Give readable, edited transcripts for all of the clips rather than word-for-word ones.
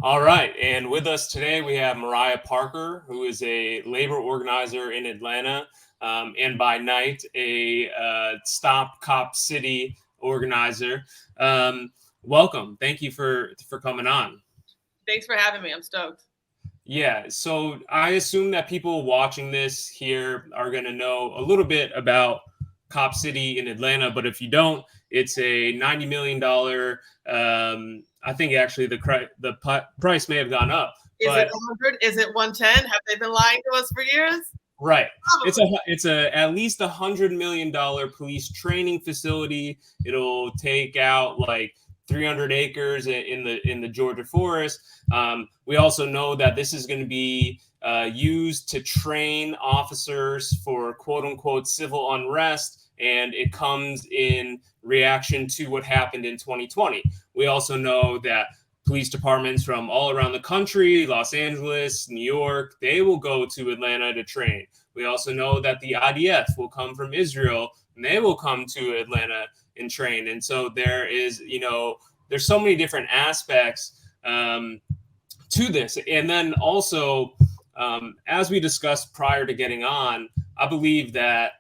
All right. And with us today, we have Mariah Parker, who is a labor organizer in Atlanta, and by night, a Stop Cop City organizer. Welcome. Thank you for coming on. Thanks for having me. I'm stoked. Yeah, so I assume that people watching this here are going to know a little bit about Cop City in Atlanta, but if you don't, it's a $90 million. I think actually the price may have gone up, Is it but 100? Is it 110? Have they been lying to us for years? right, it's Probably. a at least $100 million police training facility. It'll take out like 300 acres in the Georgia forest. We also know that this is going to be used to train officers for quote unquote civil unrest, and it comes in reaction to what happened in 2020. We also know that police departments from all around the country, Los Angeles, New York, they will go to Atlanta to train. We also know that the IDF will come from Israel and they will come to Atlanta and train. And so there's so many different aspects to this. And then also, as we discussed prior to getting on, I believe that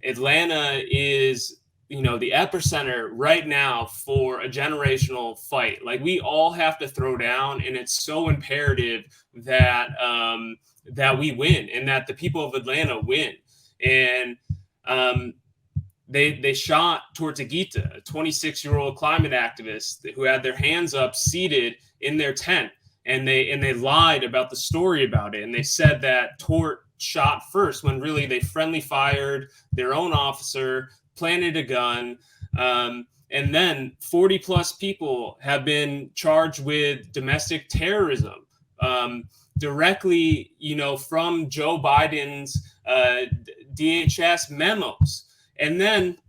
Atlanta is the epicenter right now for a generational fight. Like we all have to throw down, and it's so imperative that that we win and that the people of Atlanta win. And they shot towards Agita, a 26-year-old climate activist who had their hands up, seated in their tent, and they lied about the story about it, and they said that Tort shot first when really they friendly fired their own officer, planted a gun, and then 40 plus people have been charged with domestic terrorism directly, from Joe Biden's DHS memos. And then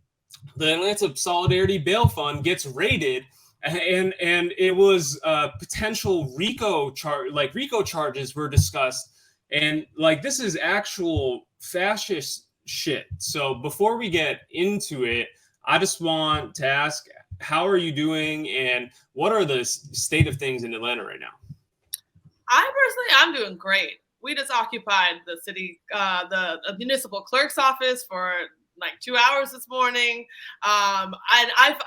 the Atlanta Solidarity Bail Fund gets raided, and it was potential RICO charges were discussed, and like this is actual fascist shit. So before we get into it, I just want to ask, how are you doing, and what are the state of things in Atlanta right now? I'm doing great. We just occupied the city, the municipal clerk's office for like 2 hours this morning. And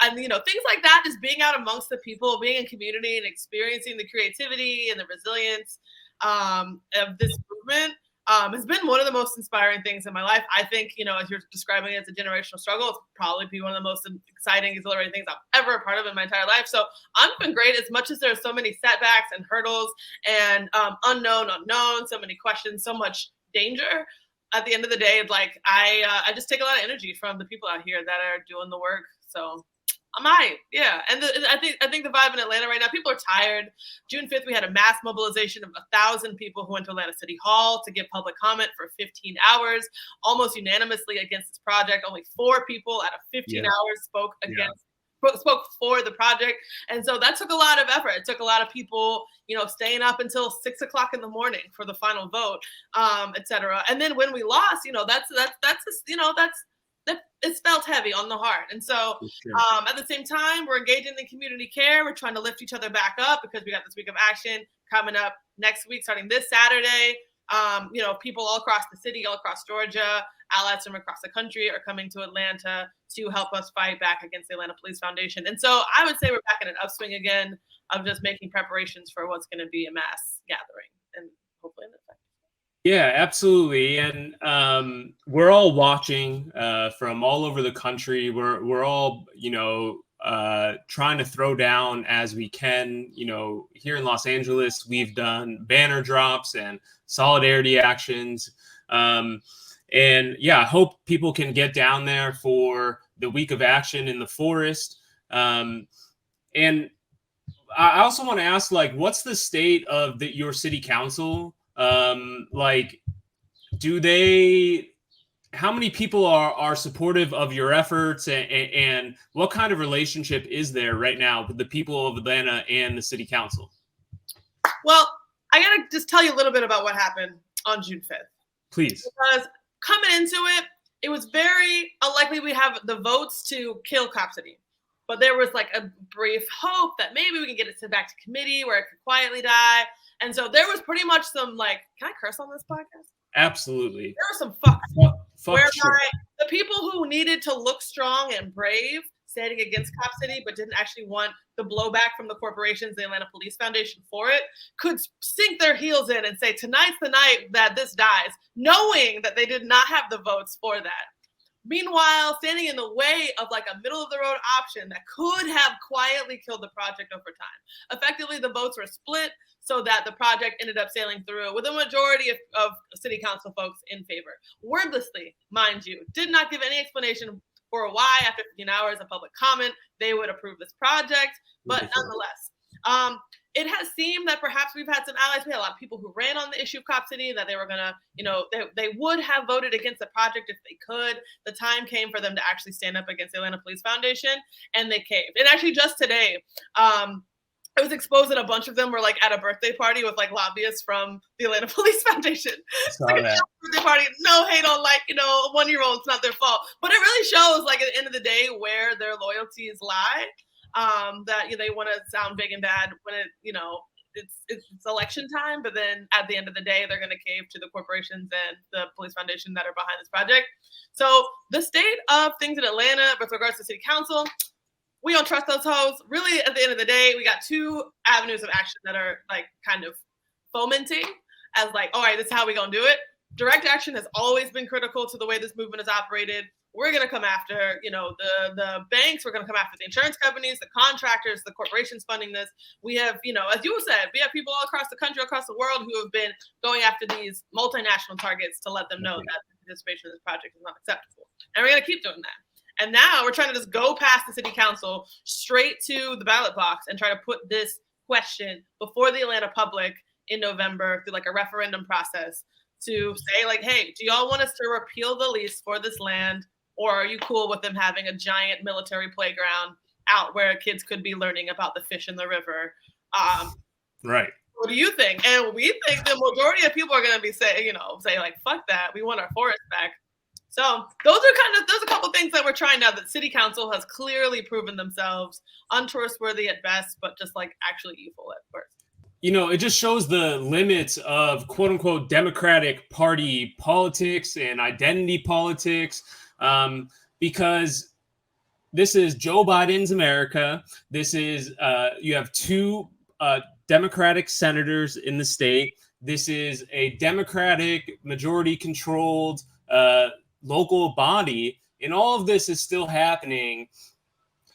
things like that, just being out amongst the people, being in community and experiencing the creativity and the resilience of this movement has been one of the most inspiring things in my life. I think, as you're describing it as a generational struggle, it's probably be one of the most exciting, exhilarating things I've ever part of in my entire life. So I'm doing great, as much as there are so many setbacks and hurdles and unknown, so many questions, so much danger. At the end of the day, like I just take a lot of energy from the people out here that are doing the work. So I might, yeah. And I think the vibe in Atlanta right now, people are tired. June 5th, we had a mass mobilization of 1,000 people who went to Atlanta City Hall to give public comment for 15 hours, almost unanimously against this project. Only 4 people out of 15 hours spoke for the project. And so that took a lot of effort. It took a lot of people, staying up until 6 o'clock in the morning for the final vote, et cetera. And then when we lost, it's felt heavy on the heart. And so at the same time, we're engaging in community care. We're trying to lift each other back up because we got this week of action coming up next week, starting this Saturday. People all across the city, all across Georgia, allies from across the country are coming to Atlanta to help us fight back against the Atlanta Police Foundation. And so I would say we're back in an upswing again of just making preparations for what's going to be a mass gathering and hopefully an effect. Yeah, absolutely. And we're all watching from all over the country. We're all, trying to throw down as we can. Here in Los Angeles, we've done banner drops and solidarity actions. And yeah, I hope people can get down there for the week of action in the forest. And I also want to ask, like, what's the state of your city council? How many people are supportive of your efforts, and what kind of relationship is there right now with the people of Atlanta and the city council? Well, I got to just tell you a little bit about what happened on June 5th. Please. Because coming into it, it was very unlikely we have the votes to kill Cop City. but there was like a brief hope that maybe we can get it sent back to committee where it could quietly die. And so there was pretty much some like, can I curse on this podcast? Absolutely. There were some whereby sure. the people who needed to look strong and brave standing against Cop City, but didn't actually want the blowback from the corporations, the Atlanta Police Foundation for it, could sink their heels in and say, tonight's the night that this dies, knowing that they did not have the votes for that. Meanwhile, standing in the way of like a middle of the road option that could have quietly killed the project over time. Effectively, the votes were split so that the project ended up sailing through with a majority of city council folks in favor. Wordlessly, mind you, did not give any explanation for why after 15 hours of public comment, they would approve this project. But nonetheless, it has seemed that perhaps we've had some allies. We had a lot of people who ran on the issue of Cop City, that they were going to, they would have voted against the project if they could. The time came for them to actually stand up against the Atlanta Police Foundation, and they caved. And actually just today, it was exposed that a bunch of them were like at a birthday party with like lobbyists from the Atlanta Police Foundation. Like a birthday party, no hate on like, a 1-year-old, it's not their fault. But it really shows like at the end of the day where their loyalties lie. That they want to sound big and bad when it's election time, but then at the end of the day, they're going to cave to the corporations and the police foundation that are behind this project. So the state of things in Atlanta with regards to city council, we don't trust those hoes. Really, at the end of the day, we got two avenues of action that are like kind of fomenting as like, all right, this is how we gonna do it. Direct action has always been critical to the way this movement is operated. We're going to come after, the banks. We're going to come after the insurance companies, the contractors, the corporations funding this. We have, as you said, we have people all across the country, across the world who have been going after these multinational targets to let them know that the participation in this project is not acceptable. And we're going to keep doing that. And now we're trying to just go past the city council straight to the ballot box and try to put this question before the Atlanta public in November through like a referendum process to say like, hey, do y'all want us to repeal the lease for this land? Or are you cool with them having a giant military playground out where kids could be learning about the fish in the river? Right. What do you think? And we think the majority of people are going to be say like, fuck that. We want our forest back. So those are a couple things that we're trying now that city council has clearly proven themselves untrustworthy at best, but just like actually evil at worst. It just shows the limits of quote unquote Democratic Party politics and identity politics. Because this is Joe Biden's America. This is, you have two Democratic senators in the state. This is a Democratic majority controlled local body. And all of this is still happening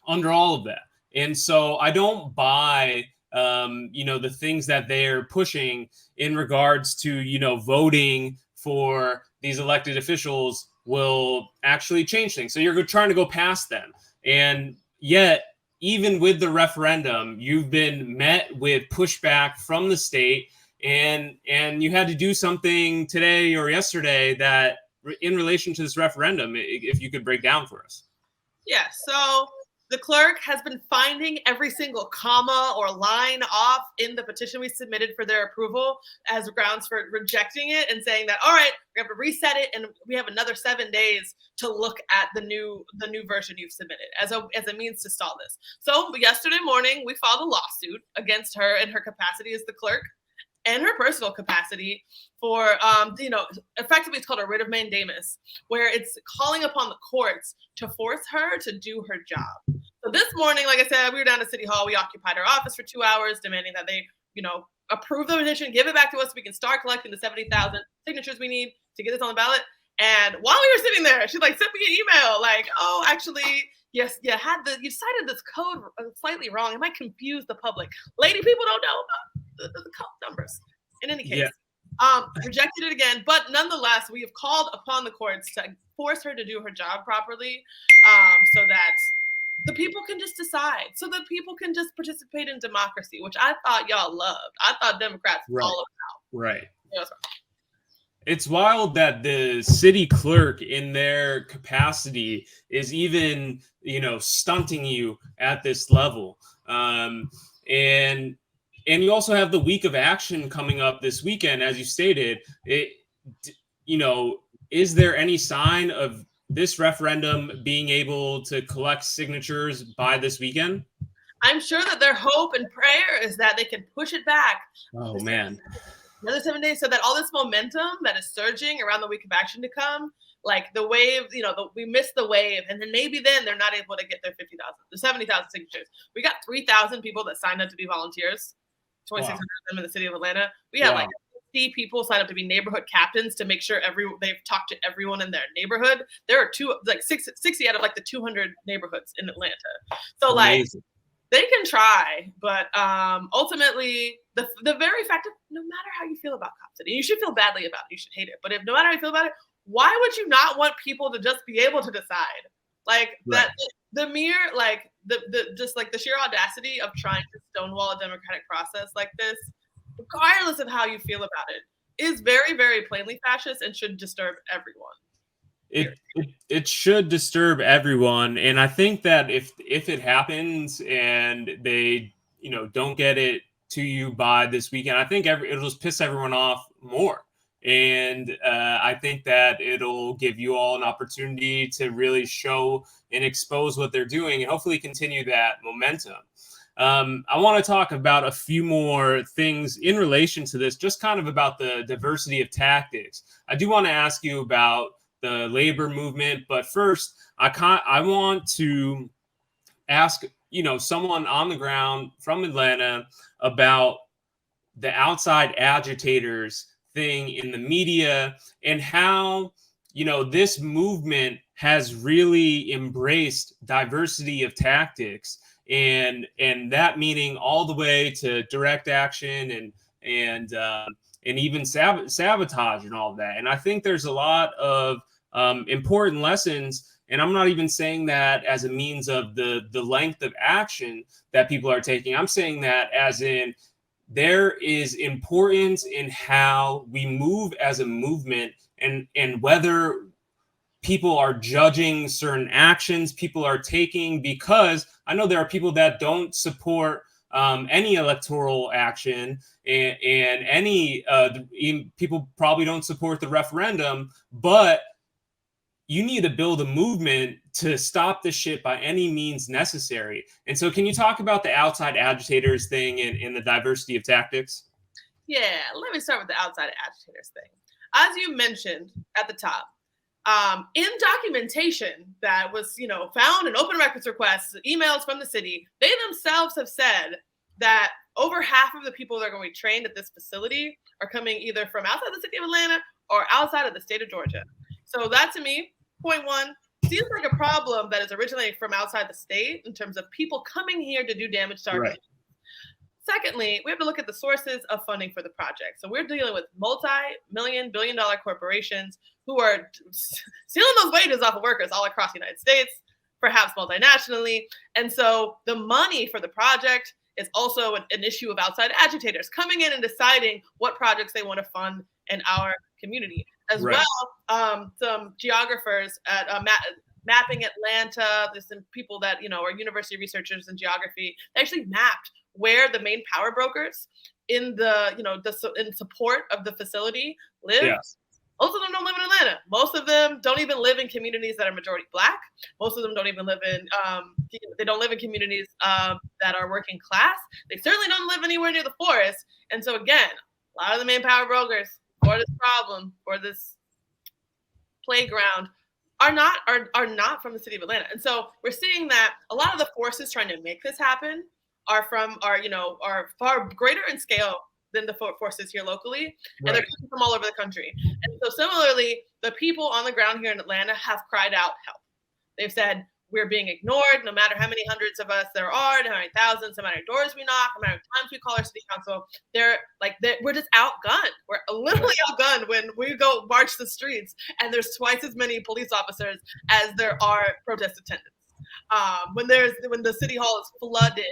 under all of that. And so I don't buy, the things that they're pushing in regards to, voting for these elected officials will actually change things. So you're trying to go past them. And yet, even with the referendum, you've been met with pushback from the state, and you had to do something today or yesterday that in relation to this referendum, if you could break down for us. Yeah, so the clerk has been finding every single comma or line off in the petition we submitted for their approval as grounds for rejecting it and saying that, all right, we have to reset it and we have another 7 days to look at the new version you've submitted as a means to stall this. So yesterday morning, we filed a lawsuit against her in her capacity as the clerk and her personal capacity for, effectively it's called a writ of mandamus, where it's calling upon the courts to force her to do her job. So this morning, like I said, we were down at City Hall. We occupied our office for 2 hours, demanding that they, approve the petition, give it back to us so we can start collecting the 70,000 signatures we need to get this on the ballot. And while we were sitting there, she like sent me an email like, oh, actually, yes, you cited this code slightly wrong. It might confuse the public. Lady, people don't know about the code numbers. In any case, rejected it again. But nonetheless, we have called upon the courts to force her to do her job properly, so that the people can just decide, so that people can just participate in democracy, which I thought y'all loved. I thought Democrats were all about. Right. It's wild that the city clerk in their capacity is even, stunting you at this level. And you also have the week of action coming up this weekend, as you stated. Is there any sign of this referendum being able to collect signatures by this weekend? I'm sure that their hope and prayer is that they can push it back. Oh man. Another 7 days, so that all this momentum that is surging around the week of action to come, like the wave, we missed the wave, and then maybe then they're not able to get their 50,000, the 70,000 signatures. We got 3,000 people that signed up to be volunteers, 2,600 of them in the city of Atlanta. We had like 50 people sign up to be neighborhood captains to make sure they've talked to everyone in their neighborhood. There are 60 out of like the 200 neighborhoods in Atlanta. So Amazing. They can try, but ultimately, the very fact of no matter how you feel about cop city, you should feel badly about it, you should hate it. But if no matter how you feel about it, why would you not want people to just be able to decide? Like that, the mere like the sheer audacity of trying to stonewall a democratic process like this, regardless of how you feel about it, is very, very plainly fascist and should disturb everyone. It should disturb everyone, and I think that if it happens and they don't get it to you by this weekend, I think it'll just piss everyone off more, and I think that it'll give you all an opportunity to really show and expose what they're doing, and hopefully continue that momentum. I want to talk about a few more things in relation to this, just kind of about the diversity of tactics. I do want to ask you about the labor movement, but first I want to ask someone on the ground from Atlanta about the outside agitators thing in the media and how this movement has really embraced diversity of tactics, and that meaning all the way to direct action and even sabotage and all of that. And I think there's a lot of important lessons. And I'm not even saying that as a means of the length of action that people are taking. I'm saying that as in there is importance in how we move as a movement, and whether people are judging certain actions people are taking, because I know there are people that don't support any electoral action, and any people probably don't support the referendum, but you need to build a movement to stop this shit by any means necessary. And so can you talk about the outside agitators thing and the diversity of tactics? Yeah, let me start with the outside agitators thing. As you mentioned at the top, in documentation that was, found in open records requests, emails from the city, they themselves have said that over half of the people that are going to be trained at this facility are coming either from outside the city of Atlanta or outside of the state of Georgia. So that, to me, point one, seems like a problem that is originating from outside the state in terms of people coming here to do damage to our community. Secondly, we have to look at the sources of funding for the project. So we're dealing with multi-million, billion-dollar corporations who are stealing those wages off of workers all across the United States, perhaps multinationally. And so the money for the project is also an issue of outside agitators coming in and deciding what projects they want to fund in our community. As well, some geographers at Mapping Atlanta, there's some people that, are university researchers in geography. They actually mapped where the main power brokers in in support of the facility live. Yes. Most of them don't live in Atlanta. Most of them don't even live in communities that are majority Black. Most of them don't even live in, they don't live in communities that are working class. They certainly don't live anywhere near the forest. And so again, a lot of the main power brokers for this problem, for this playground, are not from the city of Atlanta. And so we're seeing that a lot of the forces trying to make this happen are far greater in scale than the forces here locally, and they're coming from all over the country. And so similarly, the people on the ground here in Atlanta have cried out help. They've said, we're being ignored, no matter how many hundreds of us there are, no matter how many thousands, no matter how many doors we knock, no matter how many times we call our city council, we're just outgunned. We're literally outgunned when we go march the streets, and there's twice as many police officers as there are protest attendants. When the city hall is flooded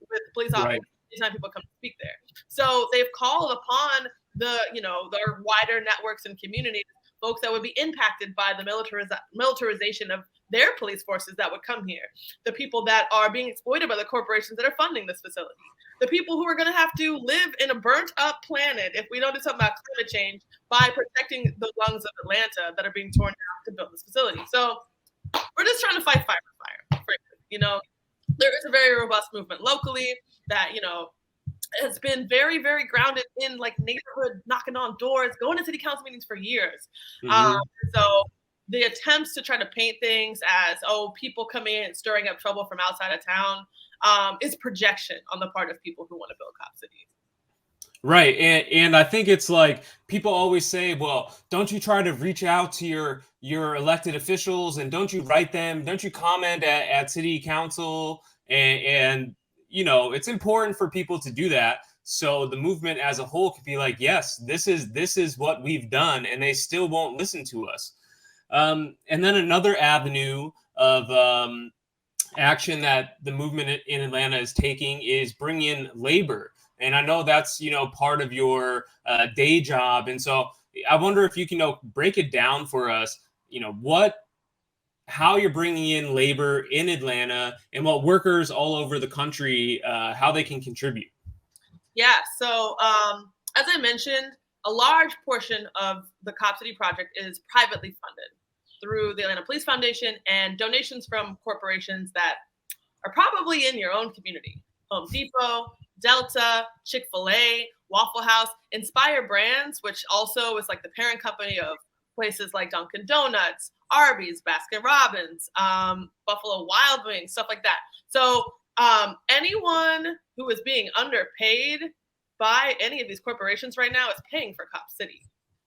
with police officers, anytime people come to speak there. So they've called upon their wider networks and communities folks that would be impacted by the militarization of their police forces that would come here, the people that are being exploited by the corporations that are funding this facility, the people who are going to have to live in a burnt up planet if we don't do something about climate change by protecting the lungs of Atlanta that are being torn down to build this facility. So we're just trying to fight fire with fire. You know, there is a very robust movement locally that, you know, has been very, very grounded in like neighborhood knocking on doors, going to city council meetings for years. So the attempts to try to paint things as, oh, people coming in and stirring up trouble from outside of town is projection on the part of people who want to build Cop City. Right. And I think it's like people always say, well, don't you try to reach out to your elected officials, and don't you write them, don't you comment at city council? And you know, it's important for people to do that. So the movement as a whole could be like, yes, this is what we've done, and they still won't listen to us. And then another avenue of action that the movement in Atlanta is taking is bringing in labor. And I know that's, you know, part of your day job. And so I wonder if you can, you know, break it down for us, you know, how you're bringing in labor in Atlanta and what workers all over the country, how they can contribute. Yeah. So as I mentioned, a large portion of the Cop City project is privately funded through the Atlanta Police Foundation and donations from corporations that are probably in your own community. Home Depot, Delta, Chick-fil-A, Waffle House, Inspire Brands, which also is like the parent company of places like Dunkin' Donuts, Arby's, Baskin Robbins, Buffalo Wild Wings, stuff like that. So anyone who is being underpaid by any of these corporations right now is paying for Cop City,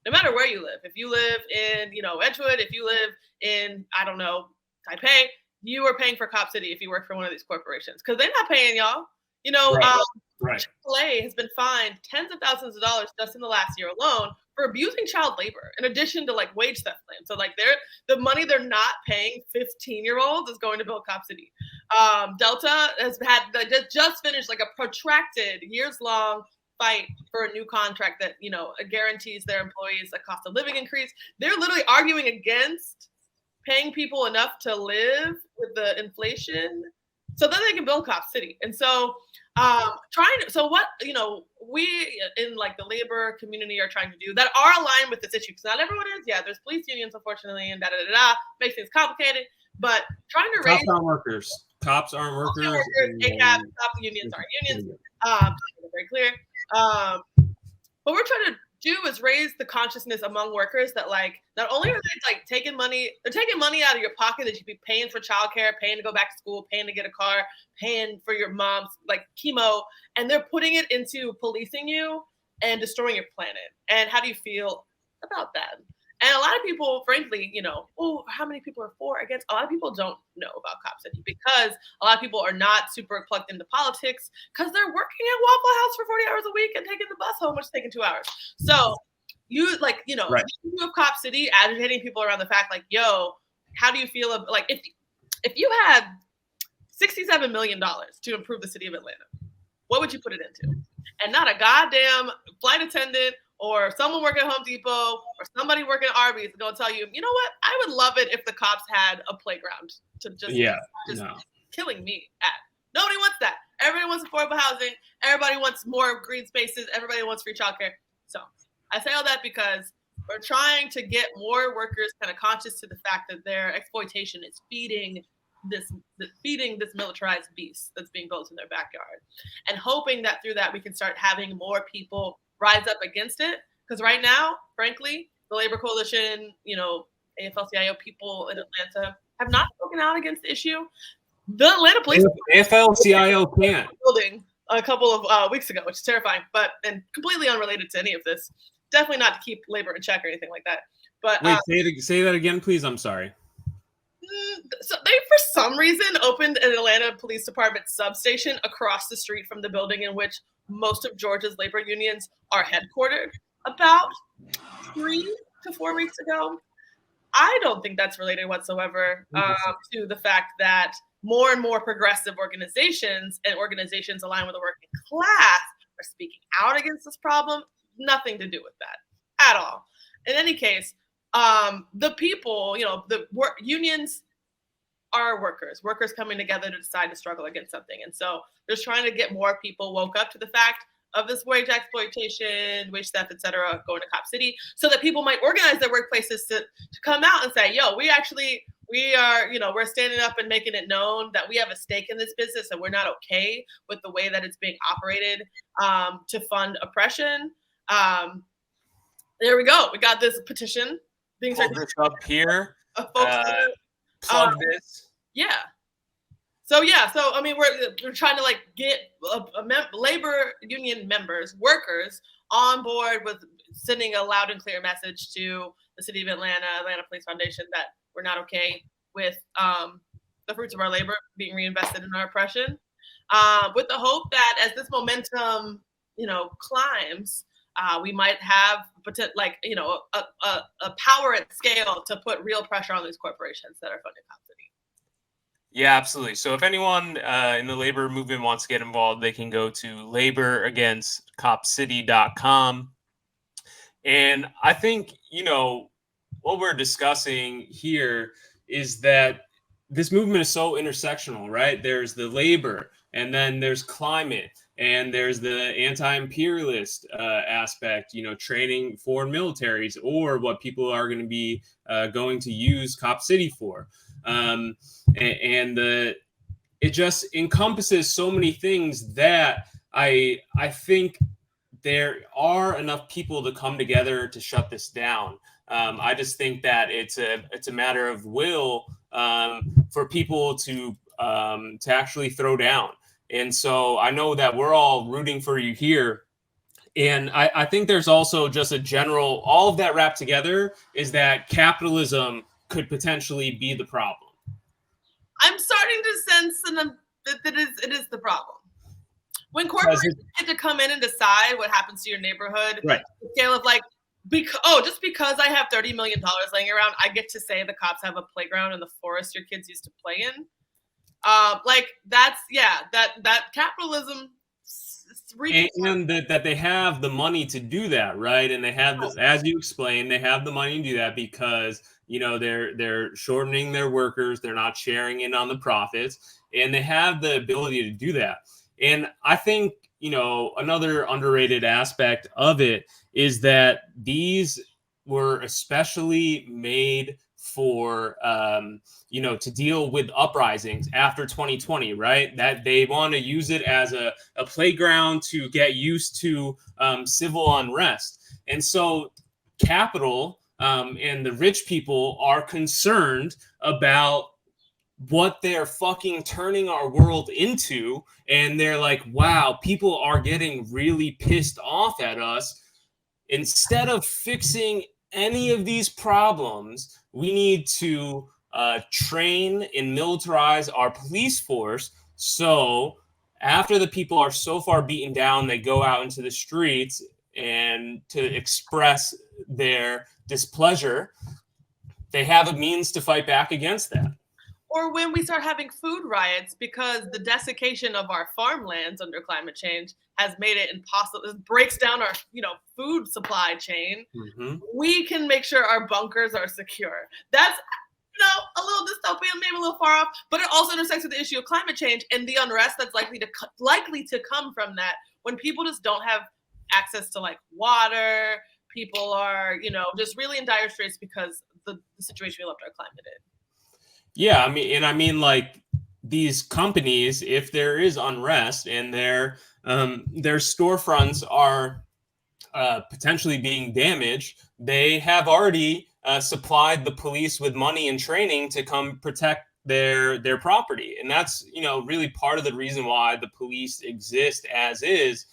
no matter where you live. If you live in, you know, Edgewood, if you live in, I don't know, Taipei, you are paying for Cop City if you work for one of these corporations, because they're not paying y'all. You know, Right. Chick-fil-A has been fined tens of thousands of dollars just in the last year alone for abusing child labor, in addition to like wage theft claims. So like the money they're not paying 15-year-olds is going to build Cop City. Delta just finished like a protracted years-long fight for a new contract that, you know, guarantees their employees a cost of living increase. They're literally arguing against paying people enough to live with the inflation so that they can build Cop City. And so what, you know, we in like the labor community are trying to do that are aligned with this issue, because not everyone is. Yeah, there's police unions, unfortunately, and makes things complicated. But trying to raise cops aren't workers. ACAB, cop unions aren't unions. Very clear. What we're trying to do is raise the consciousness among workers that like not only are they like taking money out of your pocket that you'd be paying for childcare, paying to go back to school, paying to get a car, paying for your mom's like chemo, and they're putting it into policing you and destroying your planet. And how do you feel about that? And a lot of people, frankly, you know, oh, how many people are for or against? A lot of people don't know about Cop City because a lot of people are not super plugged into politics because they're working at Waffle House for 40 hours a week and taking the bus home, which is taking 2 hours. So you like, you know, right. You have Cop City agitating people around the fact like, yo, how do you feel about, like, if you had $67 million to improve the city of Atlanta, what would you put it into? And not a goddamn flight attendant or someone working at Home Depot or somebody working at Arby's is going to tell you, you know what? I would love it if the cops had a playground to just killing me at. Nobody wants that. Everybody wants affordable housing. Everybody wants more green spaces. Everybody wants free childcare. So I say all that because we're trying to get more workers kind of conscious to the fact that their exploitation is feeding this militarized beast that's being built in their backyard, and hoping that through that we can start having more people rise up against it. Because right now, frankly, the Labor Coalition, you know, AFL-CIO people in Atlanta have not spoken out against the issue. The Atlanta Police AFL-CIO can't building a couple of weeks ago, which is terrifying, and completely unrelated to any of this. Definitely not to keep labor in check or anything like that. But wait, say that again, please. I'm sorry. So they, for some reason, opened an Atlanta Police Department substation across the street from the building in which most of Georgia's labor unions are headquartered about 3 to 4 weeks ago. I don't think that's related whatsoever to the fact that more and more progressive organizations and organizations aligned with the working class are speaking out against this problem. Nothing to do with that at all. In any case, the people, the unions are workers coming together to decide to struggle against something. And so they're trying to get more people woke up to the fact of this wage exploitation, wage theft, et cetera, going to Cop City, so that people might organize their workplaces to come out and say, yo, we are, we're standing up and making it known that we have a stake in this business and we're not okay with the way that it's being operated to fund oppression. There we go. We got this petition being Hold this up here. Plug this. Yeah. So I mean, we're trying to like get labor union members, workers on board with sending a loud and clear message to the city of Atlanta Police Foundation that we're not okay with the fruits of our labor being reinvested in our oppression. With the hope that as this momentum, climbs, we might have a power at scale to put real pressure on these corporations that are funding Cop City. Yeah, absolutely. So if anyone in the labor movement wants to get involved, they can go to laboragainstcopcity.com. And I think, what we're discussing here is that this movement is so intersectional, right? There's the labor, and then there's climate, and there's the anti-imperialist aspect, training foreign militaries, or what people are going to be going to use Cop City for. It just encompasses so many things that I think there are enough people to come together to shut this down. I just think that it's a matter of will for people to actually throw down. And so I know that we're all rooting for you here. And I think there's also just a general, all of that wrapped together is that capitalism could potentially be the problem. I'm starting to sense that it is the problem. When corporations get to come in and decide what happens to your neighborhood, right? The scale of like, just because I have $30 million laying around, I get to say the cops have a playground in the forest your kids used to play in. That capitalism. And that they have the money to do that, right? And they have, as you explained, they have the money to do that because they're shortening their workers, they're not sharing in on the profits, and they have the ability to do that. And I think another underrated aspect of it is that these were especially made for to deal with uprisings after 2020, right? That they want to use it as a playground to get used to civil unrest. And so capital and the rich people are concerned about what they're fucking turning our world into. And they're like, wow, people are getting really pissed off at us. Instead of fixing any of these problems, we need to train and militarize our police force. So after the people are so far beaten down, they go out into the streets and to express their displeasure, they have a means to fight back against that. Or when we start having food riots because the desiccation of our farmlands under climate change has made it impossible. It breaks down our, food supply chain. Mm-hmm. We can make sure our bunkers are secure. That's, a little dystopian, maybe a little far off, but it also intersects with the issue of climate change and the unrest that's likely to come from that when people just don't have access to like water. People are, just really in dire straits because the situation we left our climate in. Yeah, I mean, like these companies, if there is unrest and their storefronts are potentially being damaged, they have already supplied the police with money and training to come protect their property, and that's really part of the reason why the police exist as is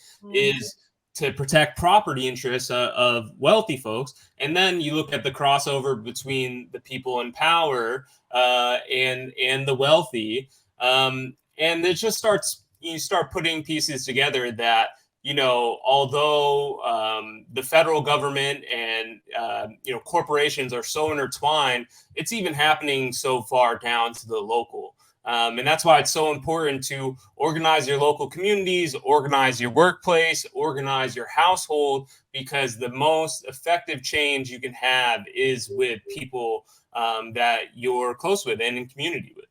to protect property interests of wealthy folks. And then you look at the crossover between the people in power and the wealthy, and it just you start putting pieces together that although the federal government and corporations are so intertwined, it's even happening so far down to the local. And that's why it's so important to organize your local communities, organize your workplace, organize your household, because the most effective change you can have is with people that you're close with and in community with.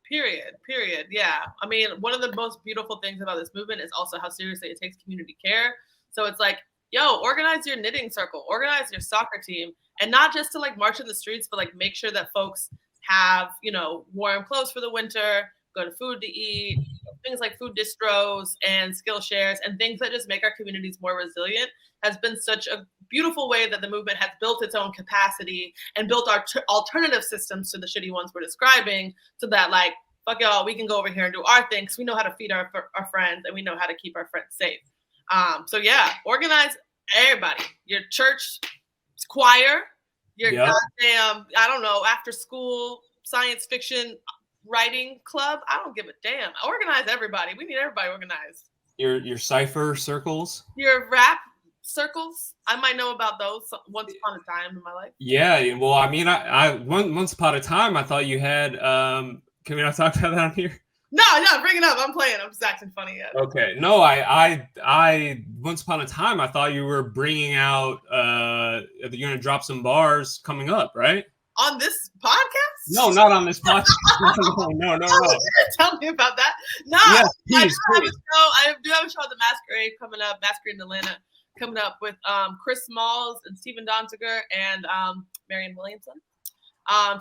Period. Yeah. I mean, one of the most beautiful things about this movement is also how seriously it takes community care. So it's like, yo, organize your knitting circle, organize your soccer team, and not just to like march in the streets, but like make sure that folks have, warm clothes for the winter, good food to eat, things like food distros and skill shares and things that just make our communities more resilient has been such a beautiful way that the movement has built its own capacity and built our alternative systems to the shitty ones we're describing, so that like, fuck y'all, we can go over here and do our thing because we know how to feed our friends and we know how to keep our friends safe. So yeah, organize everybody, your church choir, your goddamn, I don't know, after school science fiction writing club. I don't give a damn. Organize everybody. We need everybody organized. Your cipher circles. Your rap circles. I might know about those once upon a time in my life. Yeah. Well, I mean, I once upon a time I thought you had. Can we not talk about that on here? No, bring it up. I'm playing. I'm just acting funny yet. Okay. No, I once upon a time I thought you were bringing out. You're gonna drop some bars coming up, right? On this podcast? No, not on this podcast. No. Tell me about that. No, yes, please. I do have a show at the Masquerade coming up, Masquerade in Atlanta, coming up with Chris Smalls and Stephen Donziger and Marianne Williamson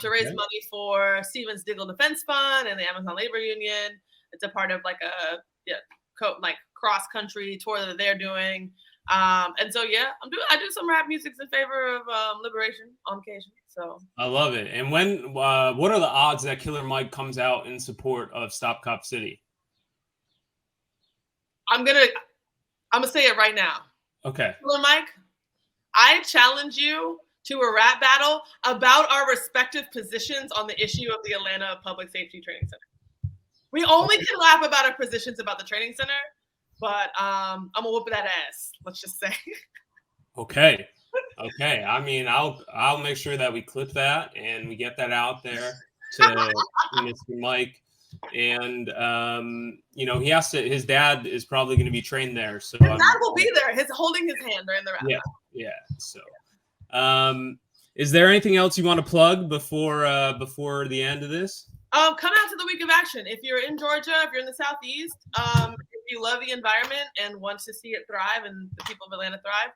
to raise money for Stevens Diggle Defense Fund and the Amazon Labor Union. It's a part of like a cross country tour that they're doing. And so I do some rap music in favor of liberation on occasion. So I love it. And when what are the odds that Killer Mike comes out in support of Stop Cop City? I'm gonna say it right now. Okay. Killer Mike, I challenge you to a rap battle about our respective positions on the issue of the Atlanta Public Safety Training Center. We only can laugh about our positions about the training center, but I'm gonna whoop that ass. Let's just say. Okay. I mean, I'll make sure that we clip that and we get that out there to Mr. Mike. And he has to. His dad is probably going to be trained there, so his dad will be there. He's holding his hand during the rap. Yeah. So, is there anything else you want to plug before the end of this? Come out to the Week of Action if you're in Georgia, if you're in the Southeast, if you love the environment and want to see it thrive and the people of Atlanta thrive.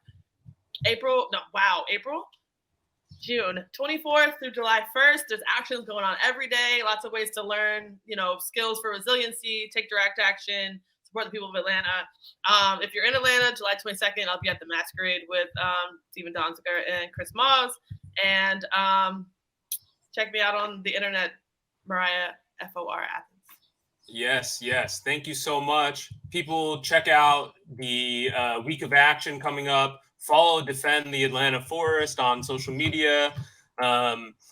June 24th through July 1st. There's actions going on every day. Lots of ways to learn, skills for resiliency, take direct action, support the people of Atlanta. If you're in Atlanta, July 22nd, I'll be at the Masquerade with Stephen Donziger and Chris Moss. And check me out on the internet, Mariah FOR Athens. Yes. Thank you so much. People, check out the Week of Action coming up. Follow Defend the Atlanta Forest on social media.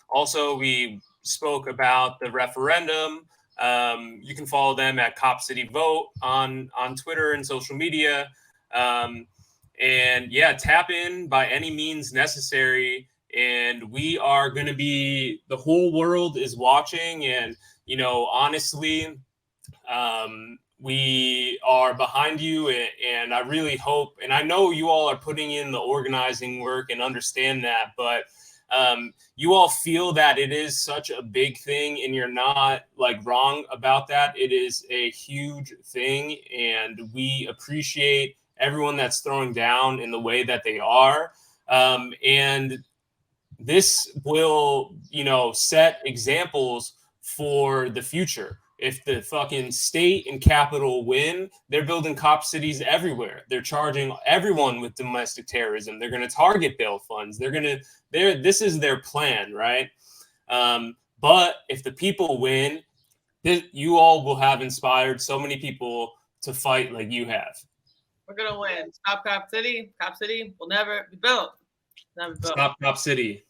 Also, we spoke about the referendum. You can follow them at Cop City Vote on Twitter and social media. And tap in by any means necessary. And we are going to be, the whole world is watching. And, honestly, we are behind you, and I really hope, and I know you all are putting in the organizing work and understand that, but you all feel that it is such a big thing, and you're not wrong about that. It is a huge thing, and we appreciate everyone that's throwing down in the way that they are. And this will, set examples for the future. If the fucking state and capital win, they're building cop cities everywhere. They're charging everyone with domestic terrorism. They're going to target bail funds. This is their plan, right? But if the people win, you all will have inspired so many people to fight like you have. We're going to win. Stop Cop City. Cop City will never be built. Stop Cop City.